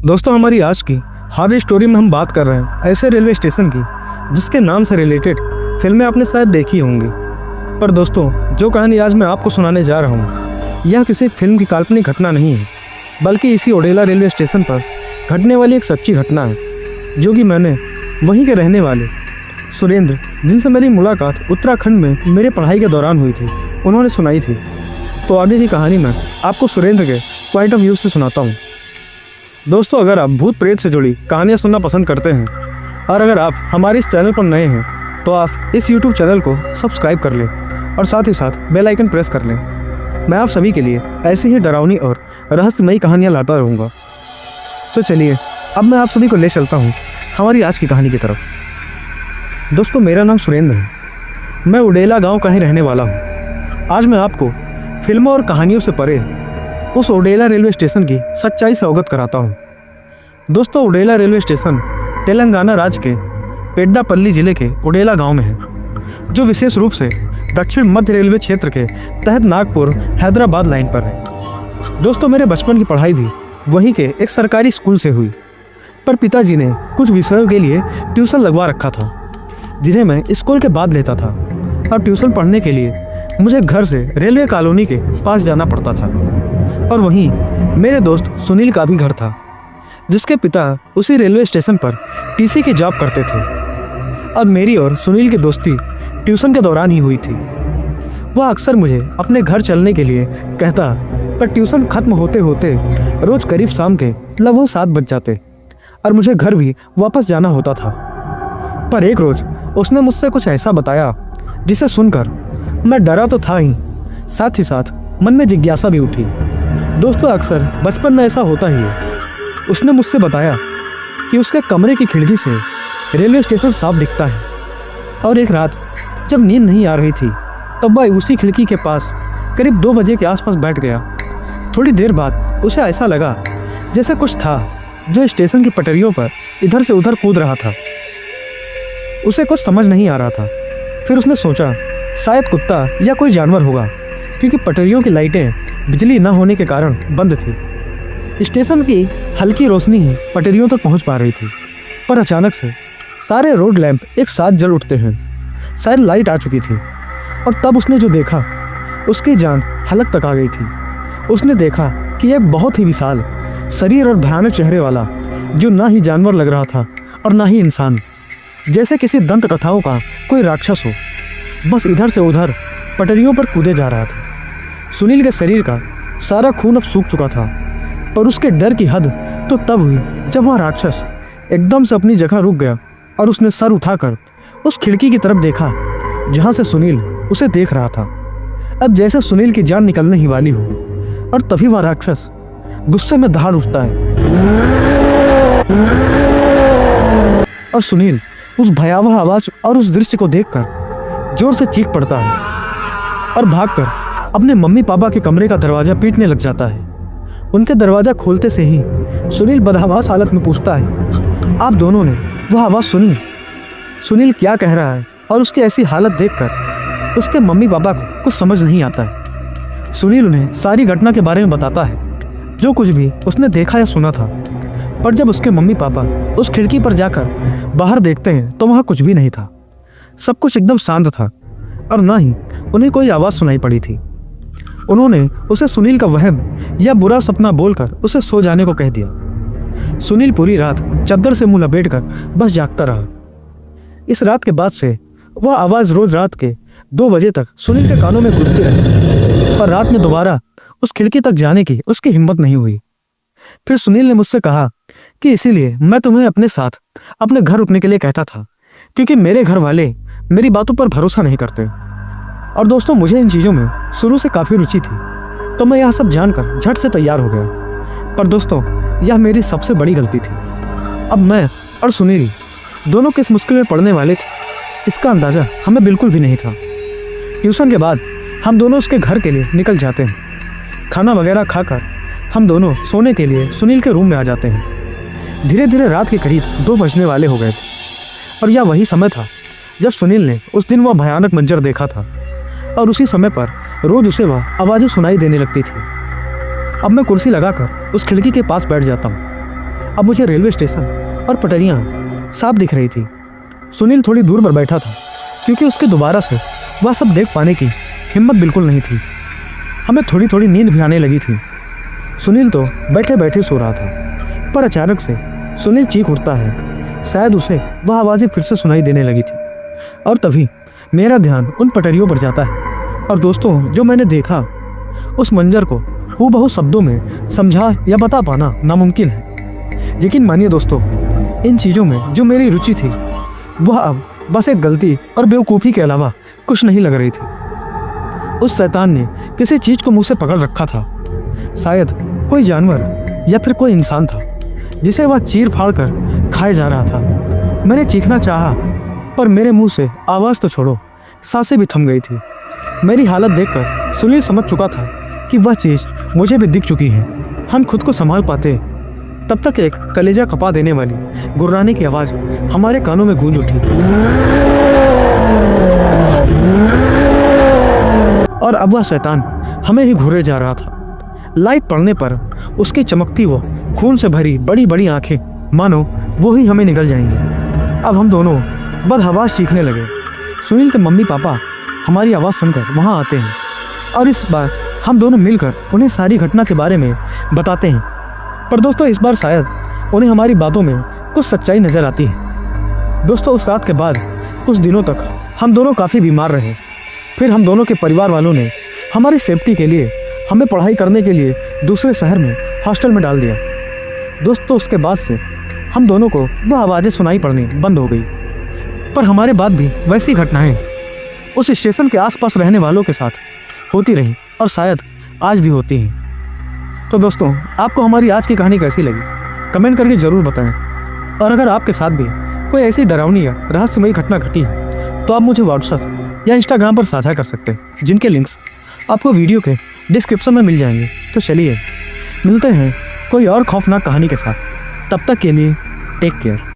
दोस्तों, हमारी आज की हॉरर स्टोरी में हम बात कर रहे हैं ऐसे रेलवे स्टेशन की जिसके नाम से रिलेटेड फिल्में आपने शायद देखी होंगी। पर दोस्तों, जो कहानी आज मैं आपको सुनाने जा रहा हूँ यह किसी फिल्म की काल्पनिक घटना नहीं है, बल्कि इसी ओडेला रेलवे स्टेशन पर घटने वाली एक सच्ची घटना है जो कि मैंने वहीं के रहने वाले सुरेंद्र, जिनसे मेरी मुलाकात उत्तराखंड में मेरे पढ़ाई के दौरान हुई थी, उन्होंने सुनाई थी। तो आगे की कहानी मैं आपको सुरेंद्र के पॉइंट ऑफ व्यू से सुनाता हूँ। दोस्तों, अगर आप भूत प्रेत से जुड़ी कहानियाँ सुनना पसंद करते हैं और अगर आप हमारे इस चैनल पर नए हैं तो आप इस YouTube चैनल को सब्सक्राइब कर लें और साथ ही साथ बेल आइकन प्रेस कर लें। मैं आप सभी के लिए ऐसी ही डरावनी और रहस्यमयी कहानियाँ लाता रहूँगा। तो चलिए, अब मैं आप सभी को ले चलता हूँ हमारी आज की कहानी की तरफ। दोस्तों, मेरा नाम सुरेंद्र है। मैं ओडेला गाँव का ही रहने वाला हूँ। आज मैं आपको फिल्मों और कहानियों से परे उस ओडेला रेलवे स्टेशन की सच्चाई से अवगत कराता हूँ। दोस्तों, ओडेला रेलवे स्टेशन तेलंगाना राज्य के पेड्डापल्ली जिले के ओडेला गांव में है, जो विशेष रूप से दक्षिण मध्य रेलवे क्षेत्र के तहत नागपुर हैदराबाद लाइन पर है। दोस्तों, मेरे बचपन की पढ़ाई भी वहीं के एक सरकारी स्कूल से हुई, पर पिताजी ने कुछ विषयों के लिए ट्यूशन लगवा रखा था जिन्हें मैं स्कूल के बाद लेता था। और ट्यूशन पढ़ने के लिए मुझे घर से रेलवे कॉलोनी के पास जाना पड़ता था। और वहीं मेरे दोस्त सुनील का भी घर था, जिसके पिता उसी रेलवे स्टेशन पर टीसी की जॉब करते थे। और मेरी और सुनील की दोस्ती ट्यूशन के दौरान ही हुई थी। वह अक्सर मुझे अपने घर चलने के लिए कहता, पर ट्यूशन खत्म होते होते रोज करीब शाम के लगभग 7 बज जाते और मुझे घर भी वापस जाना होता था। पर एक रोज उसने मुझसे कुछ ऐसा बताया जिसे सुनकर मैं डरा तो था ही साथ मन में जिज्ञासा भी उठी। दोस्तों, अक्सर बचपन में ऐसा होता ही है। उसने मुझसे बताया कि उसके कमरे की खिड़की से रेलवे स्टेशन साफ दिखता है। और एक रात जब नींद नहीं आ रही थी तब वह उसी खिड़की के पास करीब 2 बजे के आसपास बैठ गया। थोड़ी देर बाद उसे ऐसा लगा जैसे कुछ था जो स्टेशन की पटरियों पर इधर से उधर कूद रहा था। उसे कुछ समझ नहीं आ रहा था। फिर उसने सोचा शायद कुत्ता या कोई जानवर होगा, क्योंकि पटरियों की लाइटें बिजली न होने के कारण बंद थी। स्टेशन की हल्की रोशनी ही पटरियों तक पहुंच पा रही थी, पर अचानक से सारे रोड लैंप एक साथ जल उठते हैं। शायद लाइट आ चुकी थी। और तब उसने जो देखा उसकी जान हलक तक आ गई थी। उसने देखा कि एक बहुत ही विशाल शरीर और भयानक चेहरे वाला, जो ना ही जानवर लग रहा था और ना ही इंसान, जैसे किसी दंत कथाओं का कोई राक्षस हो, बस इधर से उधर पटरियों पर कूदे जा रहा था। सुनील के शरीर का सारा खून अब सूख चुका था, पर उसके डर की हद तो तब हुई जब वह राक्षस एकदम से अपनी जगह रुक गया और उसने सर उठाकर उस खिड़की की तरफ देखा जहां से सुनील उसे देख रहा था। अब जैसे सुनील की जान निकलने ही वाली हो, और तभी वह राक्षस गुस्से में दहाड़ उठता है और सुनील उस भयावह आवाज और उस दृश्य को देखकर जोर से चीख पड़ता है और भागकर अपने मम्मी पापा के कमरे का दरवाजा पीटने लग जाता है। उनके दरवाजा खोलते से ही सुनील बदहवास हालत में पूछता है, आप दोनों ने वह आवाज़ सुनी? सुनील क्या कह रहा है और उसकी ऐसी हालत देखकर उसके मम्मी पापा को कुछ समझ नहीं आता है। सुनील उन्हें सारी घटना के बारे में बताता है, जो कुछ भी उसने देखा या सुना था। पर जब उसके मम्मी पापा उस खिड़की पर जाकर बाहर देखते हैं तो वहाँ कुछ भी नहीं था। सब कुछ एकदम शांत था और ना ही उन्हें कोई आवाज़ सुनाई पड़ी थी। उन्होंने उसे सुनील का वहम या बुरा सपना बोलकर उसे सो जाने को कह दिया। सुनील पूरी रात चादर से मुंह लपेटकर बस जागता रहा। इस रात के बाद से वह आवाज़ रोज रात के 2 बजे तक सुनील के कानों में गूंजती रही, पर रात में दोबारा उस खिड़की तक जाने की उसकी हिम्मत नहीं हुई। फिर सुनील ने मुझसे कहा कि इसीलिए मैं तुम्हें अपने साथ अपने घर रुकने के लिए कहता था, क्योंकि मेरे घर वाले मेरी बातों पर भरोसा नहीं करते। और दोस्तों, मुझे इन चीज़ों में शुरू से काफ़ी रुचि थी, तो मैं यह सब जानकर झट से तैयार हो गया। पर दोस्तों, यह मेरी सबसे बड़ी गलती थी। अब मैं और सुनील दोनों किस मुश्किल में पड़ने वाले थे, इसका अंदाज़ा हमें बिल्कुल भी नहीं था। ट्यूशन के बाद हम दोनों उसके घर के लिए निकल जाते हैं। खाना वगैरह खाकर हम दोनों सोने के लिए सुनील के रूम में आ जाते हैं। धीरे धीरे रात के करीब 2 बजने वाले हो गए थे, और यह वही समय था जब सुनील ने उस दिन वह भयानक मंजर देखा था। और उसी समय पर रोज उसे वह आवाज़ें सुनाई देने लगती थी। अब मैं कुर्सी लगाकर उस खिड़की के पास बैठ जाता हूँ अब मुझे रेलवे स्टेशन और पटरियाँ साफ दिख रही थी। सुनील थोड़ी दूर पर बैठा था क्योंकि उसके दोबारा से वह सब देख पाने की हिम्मत बिल्कुल नहीं थी। हमें थोड़ी थोड़ी नींद भी आने लगी थी। सुनील तो बैठे बैठे सो रहा था, पर अचानक से सुनील चीख उठता है। शायद उसे वह आवाज़ें फिर से सुनाई देने लगी थी और तभी मेरा ध्यान उन पटरियों पर जाता है। और दोस्तों, जो मैंने देखा उस मंजर को हूबहू शब्दों में समझा या बता पाना नामुमकिन है। यकीन मानिए दोस्तों, इन चीज़ों में जो मेरी रुचि थी वह अब बस एक गलती और बेवकूफ़ी के अलावा कुछ नहीं लग रही थी। उस शैतान ने किसी चीज़ को मुंह से पकड़ रखा था। शायद कोई जानवर या फिर कोई इंसान था जिसे वह चीर फाड़ कर खाया जा रहा था। मैंने चीखना चाहा, पर मेरे मुंह से आवाज़ तो छोड़ो, सांसें भी थम गई थी। मेरी हालत देखकर सुनील समझ चुका था कि वह चीज़ मुझे भी दिख चुकी है। हम खुद को संभाल पाते तब तक एक कलेजा कपा देने वाली गुर्राने की आवाज़ हमारे कानों में गूंज उठी। और अब वह शैतान हमें ही घूरे जा रहा था। लाइट पड़ने पर उसकी चमकती वो खून से भरी बड़ी बड़ी आंखें मानो वो ही हमें निगल जाएंगी। अब हम दोनों बदहवास चीखने लगे। सुनील के मम्मी पापा हमारी आवाज़ सुनकर वहाँ आते हैं और इस बार हम दोनों मिलकर उन्हें सारी घटना के बारे में बताते हैं। पर दोस्तों, इस बार शायद उन्हें हमारी बातों में कुछ सच्चाई नज़र आती है। दोस्तों, उस रात के बाद कुछ दिनों तक हम दोनों काफ़ी बीमार रहे। फिर हम दोनों के परिवार वालों ने हमारी सेफ्टी के लिए हमें पढ़ाई करने के लिए दूसरे शहर में हॉस्टल में डाल दिया। दोस्तों, उसके बाद से हम दोनों को वह आवाज़ें सुनाई पड़नी बंद हो गई। पर हमारे बाद भी वैसी घटनाएं उस स्टेशन के आसपास रहने वालों के साथ होती रहीं और शायद आज भी होती हैं। तो दोस्तों, आपको हमारी आज की कहानी कैसी लगी कमेंट करके ज़रूर बताएं। और अगर आपके साथ भी कोई ऐसी डरावनी या रहस्यमयी घटना घटी है तो आप मुझे व्हाट्सएप या इंस्टाग्राम पर साझा कर सकते हैं, जिनके लिंक्स आपको वीडियो के डिस्क्रिप्शन में मिल जाएंगे। तो चलिए मिलते हैं कोई और खौफनाक कहानी के साथ। तब तक के लिए टेक केयर।